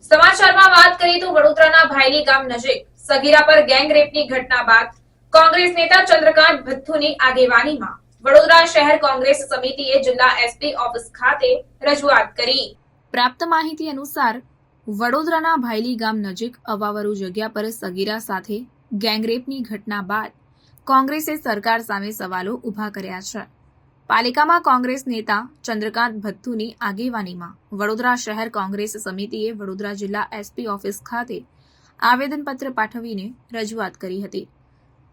સમાચારમાં વાત કરીએ તો વડોદરાના ભાયલી ગામ નજીક સગીરા પર ગેંગ રેપની ઘટના બાદ કોંગ્રેસ નેતા ચંદ્રકાંત ભથ્થુની આગેવાનીમાં વડોદરા શહેર કોંગ્રેસ સમિતિએ જિલ્લા એસપી ઓફિસ ખાતે રજૂઆત કરી। પ્રાપ્ત માહિતી અનુસાર વડોદરાના ભાયલી ગામ નજીક અવાવરૂ જગ્યા પર સગીરા સાથે ગેંગરેપની ઘટના બાદ કોંગ્રેસે સરકાર સામે સવાલો ઉભા કર્યા છે। પાલિકામાં કોંગ્રેસ નેતા ચંદ્રકાંત ભથ્થુની આગેવાનીમાં વડોદરા શહેર કોંગ્રેસ સમિતિએ વડોદરા જિલ્લા એસપી ઓફિસ ખાતે આવેદનપત્ર પાઠવીને રજૂઆત કરી હતી।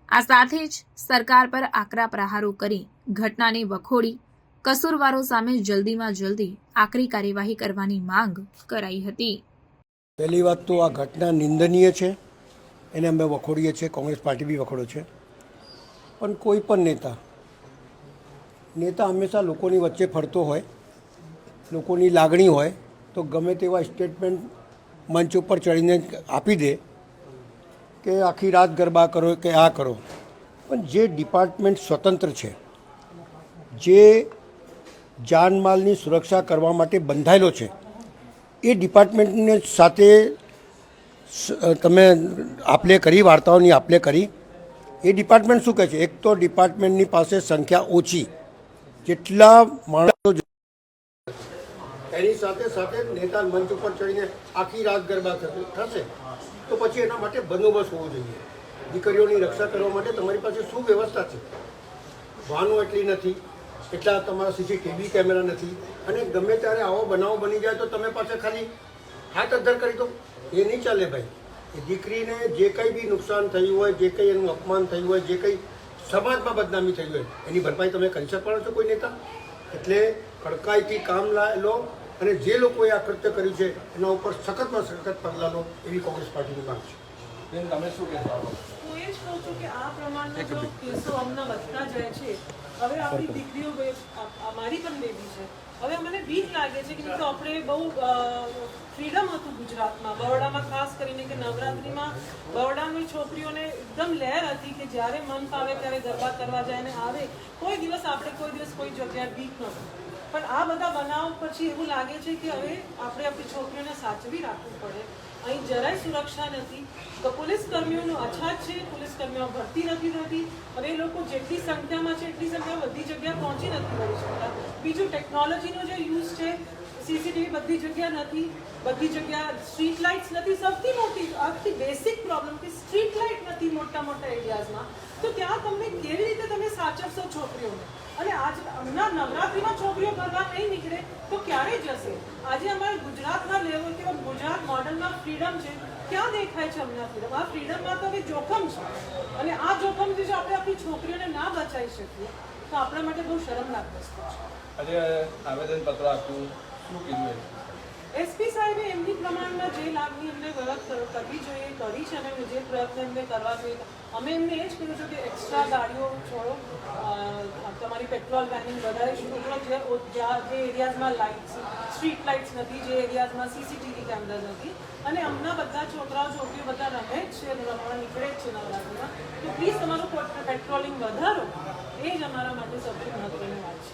આ સાથે જ સરકાર પર આકરા પ્રહારો કરી ઘટનાને વખોડી કસૂરવારો સામે જલ્દીમાં જલ્દી આકરી કાર્યવાહી કરવાની માંગ કરાઈ હતી। પહેલી વાત તો આ ઘટના નિંદનીય છે, એને અમે વખોડીએ છીએ, કોંગ્રેસ પાર્ટી બી વખોડે છે। પણ કોઈ પણ નેતા હંમેશા લોકોની વચ્ચે ફરતો હોય, લોકોની લાગણી હોય તો ગમે તેવા સ્ટેટમેન્ટ મંચ ઉપર ચડીને આપી દે કે આખી રાત ગરબા કરો કે આ કરો, પણ જે ડિપાર્ટમેન્ટ સ્વતંત્ર છે, જે જાનમાલની સુરક્ષા કરવા માટે બંધાયેલો છે, એ ડિપાર્ટમેન્ટને સાથે તમે આપલે કરી, વાર્તાઓની આપલે કરી। એ ડિપાર્ટમેન્ટ શું કહે છે? એક તો ડિપાર્ટમેન્ટની પાસે સંખ્યા ઓછી, જેટલા માણસો એની સાથે સાથે નેતા મંચ ઉપર ચડીને આખી રાત ગરબા થશે તો પછી એના માટે બંદોબસ્ત હોવો જોઈએ। દીકરીઓની રક્ષા કરવા માટે તમારી પાસે શું વ્યવસ્થા છે? વાહનો એટલી નથી, એટલા તમારા સીસીટીવી કેમેરા નથી, અને ગમે ત્યારે આવો બનાવ બની જાય તો તમે પાસે ખાલી હાથ અદ્ધર કરી દો, એ નહીં ચાલે ભાઈ। એ દીકરીને જે કંઈ બી નુકસાન થયું હોય, જે કંઈ એનું અપમાન થયું હોય, જે કંઈ સમાજમાં બદનામી થઈ હોય, એની ભરપાઈ તમે કરી શકવાનો છો કોઈ નેતા? એટલે કડકાઈથી કામ લો, અને જે લોકોએ આ કૃત્ય કર્યું છે એના ઉપર સખતમાં સખત પગલાં લો, એવી કોંગ્રેસ પાર્ટીની માંગ છે। તમે શું કહેશો? હું એ જ કહું છું કે આ પ્રમાણના જો કેસો હમણાં વધતા જાય છે, હવે આપણી દીકરીઓ, અમારી પણ બેબી છે, હવે મને બીક લાગે છે કે આપણે બહુ ફ્રીડમ હતું ગુજરાતમાં, બરોડામાં ખાસ કરીને કે નવરાત્રિમાં બરોડાની છોકરીઓને એકદમ લહેર હતી કે જ્યારે મન ફાવે ત્યારે ગરબા કરવા જાય ને આવે, કોઈ દિવસ કોઈ જગ્યાએ બીક નહોતું। પણ આ બધા બનાવ પછી એવું લાગે છે કે હવે આપણે આપણી છોકરીઓને સાચવી રાખવું પડે। અહીં જરાય સુરક્ષા નથી, તો પોલીસ કર્મીઓનો અછાત છે, પોલીસ કર્મીઓ ભરતી નથી થતી। હવે એ લોકો જેટલી સંખ્યામાં છે એટલી સંખ્યા બધી જગ્યા પહોંચી નથી વળી શકતા। બીજું ટેકનોલોજીનો જે યુઝ છે, સીસીટીવી બધી જગ્યા નથી, બધી જગ્યા સ્ટ્રીટ લાઇટ્સ નથી। સૌથી મોટી આખી બેસિક પ્રોબ્લેમ કે સ્ટ્રીટ લાઇટ નથી મોટા એરિયાઝમાં, તો ત્યાં તમને કેવી રીતે તમે સાચવશો છોકરીઓને? અને આજ હમણાં નવરાત્રિમાં છોકરીઓ ગરબા નહીં નીકળે તો ક્યારે જશે? આજે અમારે ગુજરાતના લેવલ કે ગુજરાત મોડલમાં ફ્રીડમ છે, ક્યાં દેખાય છે હમણાં ફ્રીડમ? આ ફ્રીડમમાં તો હવે જોખમ છે, અને આ જોખમથી જો આપણે આપણી છોકરીઓને ના બચાવી શકીએ તો આપણા માટે બહુ શરમનાક વસ્તુ છે। આજે આવેદનપત્ર આપ્યું, શું કીધું? એસપી સાહેબે એમની પ્રમાણમાં જે લાગણી એમને વ્યવસ્થિત કરવી જોઈએ કરી છે, અને જે પ્રયત્ન એમને કરવા જોઈએ અમે એમને એ જ કીધું છે કે એક્સ્ટ્રા ગાડીઓ છોડો, તમારી પેટ્રોલ વેનિંગ વધારે શોધો, જે એરિયાઝમાં લાઇટ્સ, સ્ટ્રીટ લાઇટ્સ નથી, જે એરિયાઝમાં સીસીટીવી કેમેરા નથી, અને હમણાં બધા છોકરીઓ બધા રમે જ છે, રમવા નીકળે જ છે નવરાત્રિમાં, તો પ્લીઝ તમારું પેટ્રોલિંગ વધારો, એ જ અમારા માટે સૌથી મહત્વની વાત છે।